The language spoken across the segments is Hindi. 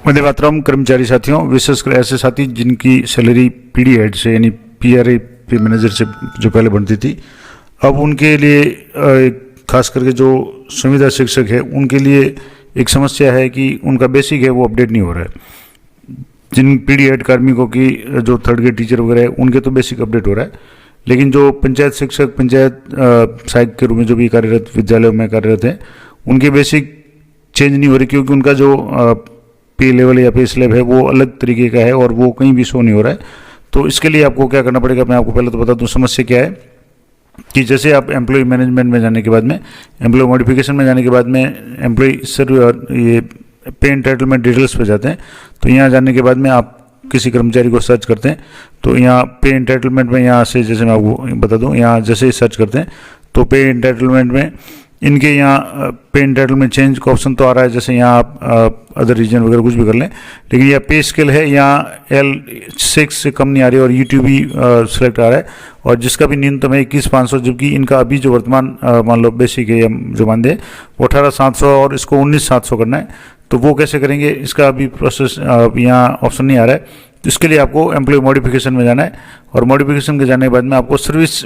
वंदे मातरम। कर्मचारी साथियों, विशेषकर ऐसे साथी जिनकी सैलरी पीडी हेड से यानी पीआरए पे मैनेजर से जो पहले बनती थी, अब उनके लिए खास करके जो संविदा शिक्षक है उनके लिए एक समस्या है कि उनका बेसिक है वो अपडेट नहीं हो रहा है। जिन पीडी हेड कार्मिकों की जो थर्ड ग्रेड टीचर वगैरह है उनके तो बेसिक अपडेट हो रहा है, लेकिन जो पंचायत शिक्षक, पंचायत सहायक के रूप में जो भी कार्यरत विद्यालयों में कार्यरत हैं उनके बेसिक चेंज नहीं हो रही, क्योंकि उनका जो पे लेवल या पे स्लैब है वो अलग तरीके का है और वो कहीं भी शो नहीं हो रहा है। तो इसके लिए आपको क्या करना पड़ेगा, मैं आपको पहले तो बता दूं समस्या क्या है। कि जैसे आप एम्प्लॉय मैनेजमेंट में जाने के बाद में, एम्प्लॉय मॉडिफिकेशन में जाने के बाद में एम्प्लॉय ये पे एंटाइटलमेंट डिटेल्स पे जाते हैं, तो यहाँ जाने के बाद में आप किसी कर्मचारी को सर्च करते हैं तो यहाँ पे एंटाइटलमेंट में, यहाँ से जैसे मैं आपको बता दूँ, यहाँ जैसे ही सर्च करते हैं तो पे एंटाइटलमेंट में इनके यहाँ पे एंटाइटलमेंट चेंज का ऑप्शन तो आ रहा है। जैसे यहाँ आप अदर रीजन वगैरह कुछ भी कर लें, लेकिन यह पे स्केल है, यहाँ L6 से कम नहीं आ रही और U2 भी सिलेक्ट आ रहा है, और जिसका भी न्यूनतम है 21,500, जबकि इनका अभी जो वर्तमान मान लो बेसिक है जो मानदे वो 18,700 और इसको 19,700 करना है। तो वो कैसे करेंगे, इसका अभी प्रोसेस यहाँ ऑप्शन नहीं आ रहा है। तो इसके लिए आपको एम्प्लॉय मॉडिफिकेशन में जाना है, और मॉडिफिकेशन के जाने के बाद में आपको सर्विस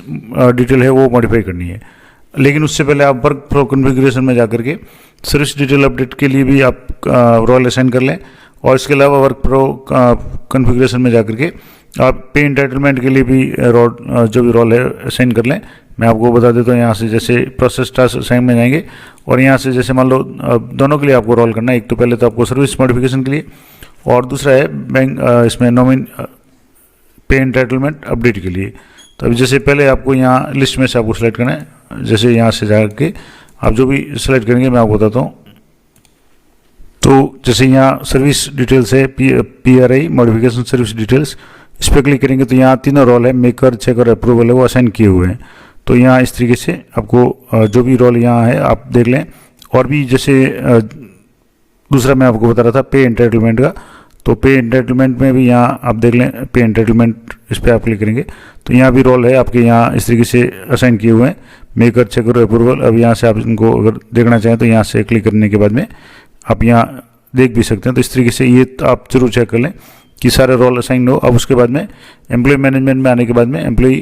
डिटेल है वो मॉडिफाई करनी है। लेकिन उससे पहले आप वर्क फ्लो कॉन्फ़िगरेशन में जाकर के सर्विस डिटेल अपडेट के लिए भी आप रोल असाइन कर लें, और इसके अलावा वर्क फ्लो कॉन्फ़िगरेशन में जाकर के आप पे एंटाइटलमेंट के लिए भी जो भी रोल है असाइन कर लें। मैं आपको बता देता हूँ, यहाँ से जैसे प्रोसेस टास्क असाइन में जाएंगे और यहाँ से जैसे मान लो दोनों के लिए आपको रोल करना है। एक तो पहले तो आपको सर्विस मॉडिफिकेशन के लिए, और दूसरा है बैंक इसमें नॉमिन पे एंटाइटलमेंट अपडेट के लिए। तो अभी जैसे पहले आपको यहाँ लिस्ट में से आपको सेलेक्ट करना है, जैसे यहाँ से जाके आप जो भी सेलेक्ट करेंगे मैं आपको बताता हूँ। तो जैसे यहाँ सर्विस डिटेल्स है, पीआरआई मॉडिफिकेशन सर्विस डिटेल्स, इस पर क्लिक करेंगे तो यहाँ तीनों रोल है, मेकर, चेकर, अप्रूवल है वो असाइन किए हुए हैं। तो यहाँ इस तरीके से आपको जो भी रोल यहाँ है आप देख लें। और भी जैसे दूसरा मैं आपको बता रहा था पे एंटाइटलमेंट का, तो पे एंटाइटलमेंट में भी यहाँ आप देख लें, पे एंटाइटलमेंट इस पर आप क्लिक करेंगे तो यहाँ भी रोल है आपके यहाँ इस तरीके से असाइन किए हुए हैं, मेकर, चेकर, अप्रूवल। अब यहाँ से आप इनको अगर देखना चाहें तो यहाँ से क्लिक करने के बाद में आप यहाँ देख भी सकते हैं। तो इस तरीके से ये आप जरूर चेक कर लें कि सारे रोल असाइन हो। अब उसके बाद में एम्प्लॉय मैनेजमेंट में आने के बाद में एम्प्लॉय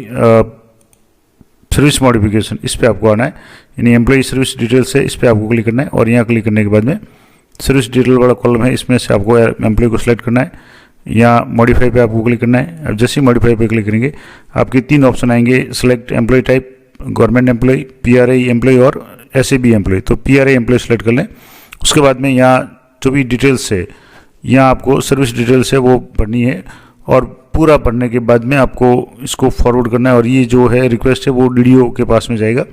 सर्विस मॉडिफिकेशन, इस पर आपको आना है, यानी एम्प्लॉय सर्विस डिटेल्स है, इस पर आपको क्लिक करना है, और यहाँ क्लिक करने के बाद में सर्विस डिटेल वाला कॉलम है, इसमें से आपको एम्प्लॉय को सिलेक्ट करना है। यहाँ मॉडिफाई पे आपको क्लिक करना है। अब जैसे ही मॉडिफाई पे क्लिक करेंगे आपके तीन ऑप्शन आएंगे, select employ type, government employ, PRI employ और एसएबी एम्प्लॉय। तो पीआरआई एम्प्लॉय सेलेक्ट कर लें। उसके बाद में यहाँ जो भी डिटेल्स है, यहाँ आपको सर्विस डिटेल्स है वो भरनी है, और पूरा भरने के बाद में आपको इसको फॉरवर्ड करना है, और ये जो है रिक्वेस्ट है वो डीडीओ के पास में जाएगा।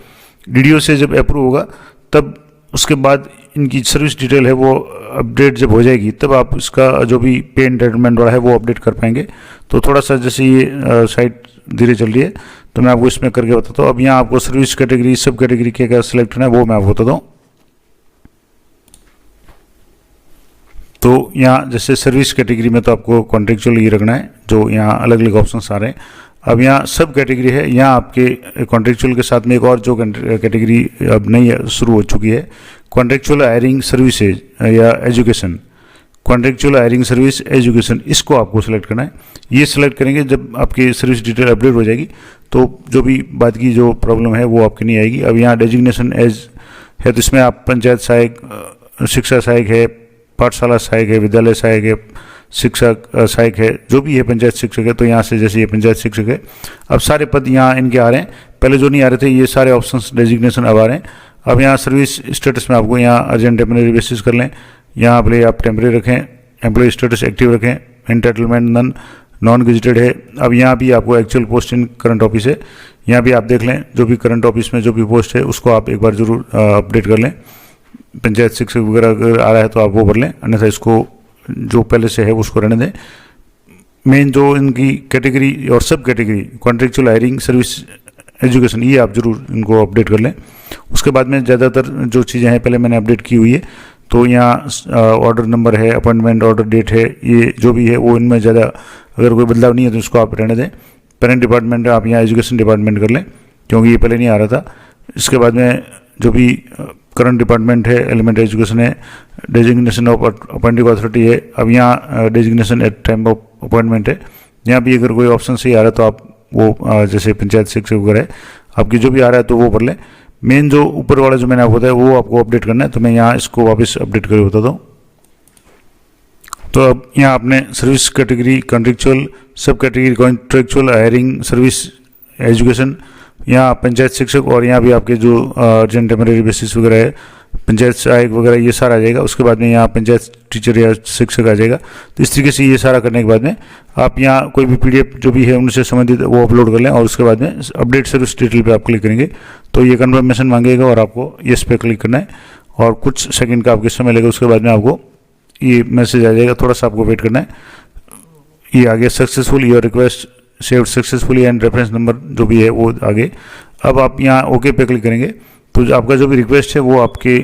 डीडीओ से जब अप्रूव होगा तब उसके बाद इनकी सर्विस डिटेल है वो अपडेट जब हो जाएगी तब आप इसका जो भी पे एंटाइटलमेंट वाला है वो अपडेट कर पाएंगे। तो थोड़ा सा जैसे ये साइट धीरे चल रही है तो मैं आपको इसमें करके बताता हूँ। अब यहाँ आपको सर्विस कैटेगरी, सब कैटेगरी क्या क्या सिलेक्ट करना है वो मैं आपको बताता हूँ। तो यहाँ जैसे सर्विस कैटेगरी में तो आपको कॉन्ट्रेक्चुअल ही रखना है, जो यहाँ अलग अलग ऑप्शंस आ रहे हैं। अब यहाँ सब कैटेगरी है, यहाँ आपके कॉन्ट्रेक्चुअल के साथ में एक और जो कैटेगरी अब नई शुरू हो चुकी है, कॉन्ट्रेक्चुअल हायरिंग सर्विसेज या education, contractual hiring service education, इसको आपको सेलेक्ट करना है। ये सिलेक्ट करेंगे जब आपकी सर्विस डिटेल अपडेट हो जाएगी तो जो भी बात की जो प्रॉब्लम है वो आपकी नहीं आएगी। अब यहाँ डेजिग्नेशन एज है, तो इसमें आप पंचायत सहायक, शिक्षा सहायक है, पाठशाला सहायक है, विद्यालय सहायक है, शिक्षक सहायक है, जो भी है पंचायत शिक्षक है। तो यहाँ से जैसे ये पंचायत शिक्षक है, अब सारे पद यहाँ इनके आ रहे हैं, पहले जो नहीं आ रहे थे ये सारे ऑप्शंस डेजिग्नेशन अब आ रहे हैं। अब यहाँ सर्विस स्टेटस में आपको यहाँ अर्जेंट टेम्परेरी बेसिस कर लें, यहाँ भले आप टेम्परेरी रखें, एम्प्लॉय स्टेटस एक्टिव रखें, एंटाइटलमेंट नन, नॉन गेजेटेड है। अब यहाँ भी आपको एक्चुअल पोस्ट इन करंट ऑफिस है, यहाँ भी आप देख लें जो भी करंट ऑफिस में जो भी पोस्ट है उसको आप एक बार जरूर अपडेट कर लें। पंचायत शिक्षक वगैरह अगर आ रहा है तो आप वो भर लें, अन्यथा इसको जो पहले से है उसको रहने दें। मेन जो इनकी कैटेगरी और सब category, contractual hiring service education, ये आप जरूर इनको अपडेट कर लें। उसके बाद में ज़्यादातर जो चीज़ें हैं पहले मैंने अपडेट की हुई है, तो यहाँ ऑर्डर नंबर है, अपॉइंटमेंट ऑर्डर डेट है, ये जो भी है वो इनमें ज़्यादा अगर कोई बदलाव नहीं है तो इसको आप रहने दें। पेरेंट डिपार्टमेंट आप यहाँ एजुकेशन डिपार्टमेंट कर लें, क्योंकि ये पहले नहीं आ रहा था। इसके बाद में जो भी करंट डिपार्टमेंट है, एलिमेंट्री एजुकेशन है, डेजिग्नेशन ऑफ अपॉइंटिंग अथॉरिटी है। अब यहाँ designation at time of appointment है। यहाँ भी अगर कोई ऑप्शन सही आ रहा है तो आप वो जैसे पंचायत शिक्षक वगैरह है, आपकी जो भी आ रहा है तो वो भर लें। मेन जो ऊपर वाला जो मैंने आपको बताया वो आपको अपडेट करना है, तो मैं यहाँ इसको वापस अपडेट करके बताता हूँ। तो अब यहाँ आपने सर्विस कैटेगरी, कॉन्ट्रेक्चुअल, सब category, contractual, hiring, service, education, यहाँ पंचायत शिक्षक, और यहाँ भी आपके जो अर्जेंट टेम्परेरी बेसिस वगैरह है, पंचायत सहायक वगैरह, ये सारा आ जाएगा। उसके बाद में यहाँ पंचायत टीचर या शिक्षक आ जाएगा। तो इस तरीके से ये सारा करने के बाद में आप यहाँ कोई भी PDF जो भी है उनसे संबंधित वो अपलोड कर लें, और उसके बाद में अपडेट सर्विस डिटेल पे आप क्लिक करेंगे तो ये कन्फर्मेशन मांगेगा और आपको येस पे क्लिक करना है, और कुछ सेकंड का आपके समय लगेगा। उसके बाद में आपको ये मैसेज आ जाएगा, थोड़ा सा आपको वेट करना है। ये आगे successful, your request saved successfully and reference number जो भी है वो आगे। अब आप यहाँ ओके पे क्लिक करेंगे तो आपका जो भी रिक्वेस्ट है वो आपके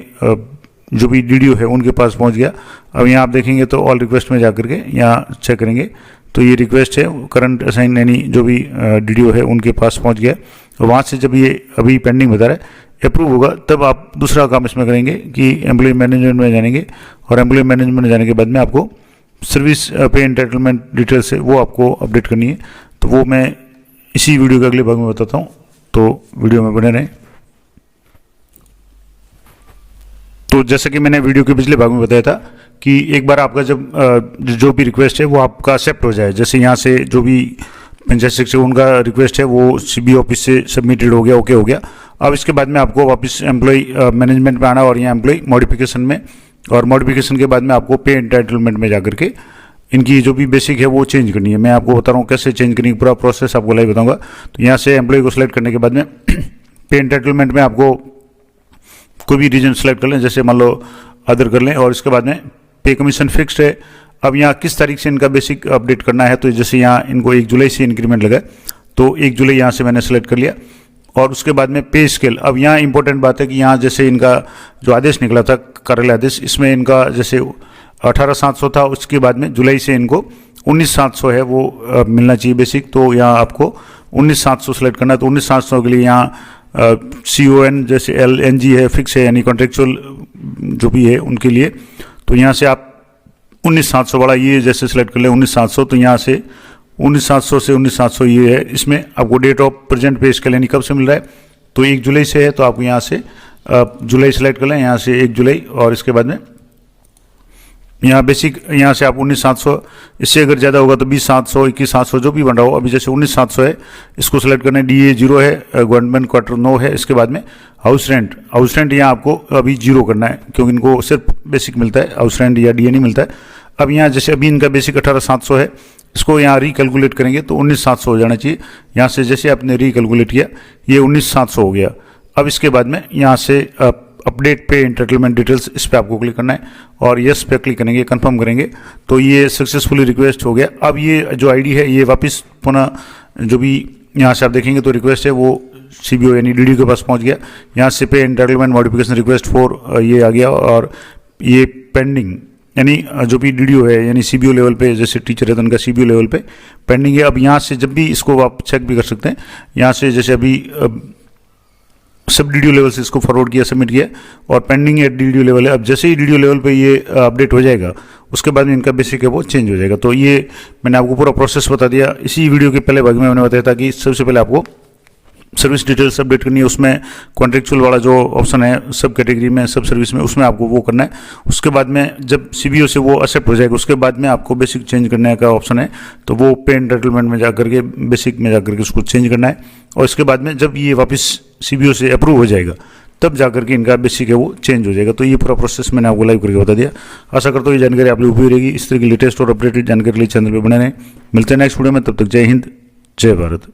जो भी DDO है उनके पास पहुँच गया। अब यहाँ आप देखेंगे तो ऑल रिक्वेस्ट में जा करके यहाँ चेक करेंगे तो ये रिक्वेस्ट है करंट असाइन यानी जो भी DDO है उनके पास पहुँच गया। और वहाँ से जब ये अभी पेंडिंग बता रहा है, अप्रूव होगा, तब आप दूसरा काम इसमें करेंगे कि एम्प्लॉय मैनेजमेंट में जानेंगे, और एम्प्लॉय मैनेजमेंट में जाने के बाद में आपको सर्विस पे एंटाइटलमेंट डिटेल्स है वो आपको अपडेट करनी है। तो वो मैं इसी वीडियो के अगले भाग में बताता हूँ, तो वीडियो में बने रहें। तो जैसे कि मैंने वीडियो के पिछले भाग में बताया था कि एक बार आपका जब जो भी रिक्वेस्ट है वो आपका एक्सेप्ट हो जाए, जैसे यहाँ से जो भी पंचायत शिक्षक उनका रिक्वेस्ट है वो CBO ऑफिस से सबमिटेड हो गया, ओके हो गया। अब इसके बाद में आपको वापस एम्प्लॉय मैनेजमेंट में आना और यहाँ एम्प्लॉय मॉडिफिकेशन में, और मॉडिफिकेशन के बाद में आपको पे एंटाइटलमेंट में जाकर के इनकी जो भी बेसिक है वो चेंज करनी है। मैं आपको बता रहा हूँ कैसे चेंज करनी है, पूरा प्रोसेस आपको लाइव बताऊंगा। तो यहाँ से एम्प्लॉय को सिलेक्ट करने के बाद में पे एंटाइटलमेंट में आपको कोई भी रीजन सेलेक्ट कर लें, जैसे मान लो अदर कर लें, और इसके बाद में पे कमीशन फिक्स्ड है। अब यहाँ किस तारीख से इनका बेसिक अपडेट करना है, तो जैसे यहाँ इनको 1 जुलाई से इंक्रीमेंट लगा तो 1 जुलाई यहाँ से मैंने सेलेक्ट कर लिया। और उसके बाद में पे स्केल, अब यहाँ इंपॉर्टेंट बात है कि यहाँ जैसे इनका जो आदेश निकला था कार्यालय आदेश, इसमें इनका जैसे 18,700 था, उसके बाद में जुलाई से इनको 19,700 है वो मिलना चाहिए बेसिक। तो यहाँ आपको 19,700 सेलेक्ट करना है। तो 19,700 के लिए यहाँ CON जैसे LNG है, फिक्स है यानी कॉन्ट्रेक्चुअल जो भी है उनके लिए। तो यहाँ से आप 19,700 वाला ये जैसे सेलेक्ट कर लें 19,700, तो यहाँ से 19,700 से 19,700 ये है। इसमें आपको date of present pay scale यानी कब से मिल रहा है, तो 1 जुलाई से है, तो आप यहाँ से जुलाई सेलेक्ट कर लें, यहाँ से 1 जुलाई, और इसके बाद में यहाँ बेसिक यहाँ से आप 19,700, इससे अगर ज़्यादा होगा तो 20,700, 21,700 जो भी बन रहा हो। अभी जैसे 19,700 है, इसको सेलेक्ट करना है। DA 0 है, गवर्नमेंट क्वार्टर 9 है। इसके बाद में हाउस रेंट यहाँ आपको अभी 0 करना है, क्योंकि इनको सिर्फ बेसिक मिलता है, हाउस रेंट या DA नहीं मिलता है। अब यहाँ जैसे अभी इनका बेसिक 18,700 है, इसको यहाँ रिकैलकुलेट करेंगे तो 19,700 हो जाना चाहिए। यहाँ से जैसे आपने रिकैलकुलेट किया ये 19,700 हो गया। अब इसके बाद में यहाँ से अपडेट पे एंटाइटलमेंट डिटेल्स, इस पर आपको क्लिक करना है और यस पे क्लिक करेंगे, कंफर्म करेंगे तो ये सक्सेसफुली रिक्वेस्ट हो गया। अब ये जो ID है ये वापस पुनः जो भी यहाँ से आप देखेंगे तो रिक्वेस्ट है वो CBO यानी DDO के पास पहुँच गया। यहाँ से पे एंटाइटलमेंट मॉडिफिकेशन रिक्वेस्ट 4 ये आ गया, और ये पेंडिंग यानी जो भी DDO है यानी CBO लेवल पे, जैसे टीचर है तो उनका CBO लेवल पे पेंडिंग है। अब यहाँ से जब भी इसको आप चेक भी कर सकते हैं, यहाँ से जैसे अभी सब DDO लेवल से इसको फॉरवर्ड किया, सबमिट किया, और पेंडिंग है DDO लेवल है। अब जैसे ही DDO लेवल पे ये अपडेट हो जाएगा उसके बाद में इनका बेसिक है वो चेंज हो जाएगा। तो ये मैंने आपको पूरा प्रोसेस बता दिया। इसी वीडियो के पहले भाग में मैंने बताया था कि सबसे पहले आपको सर्विस डिटेल्स अपडेट करनी है, उसमें कॉन्ट्रेक्चुअल वाला जो ऑप्शन है सब कैटेगरी में, सब सर्विस में, उसमें आपको वो करना है। उसके बाद में जब CBO से वो एक्सेप्ट हो जाएगा उसके बाद में आपको बेसिक चेंज करने का ऑप्शन है, तो वो पे एंटाइटलमेंट में जाकर के बेसिक में जाकर के उसको चेंज करना है। और इसके बाद में जब ये वापस CBO से अप्रूव हो जाएगा तब जाकर के इनका बेसिक है वो चेंज हो जाएगा। तो ये पूरा प्रोसेस मैंने आपको लाइव करके बता दिया। आशा करता हूँ ये जानकारी आप लोग उपयोगी रहेगी। इस तरह की लेटेस्ट और अपडेटेड जानकारी के लिए चैनल पर बने रहें। मिलते हैं नेक्स्ट वीडियो में, तब तक जय हिंद, जय भारत।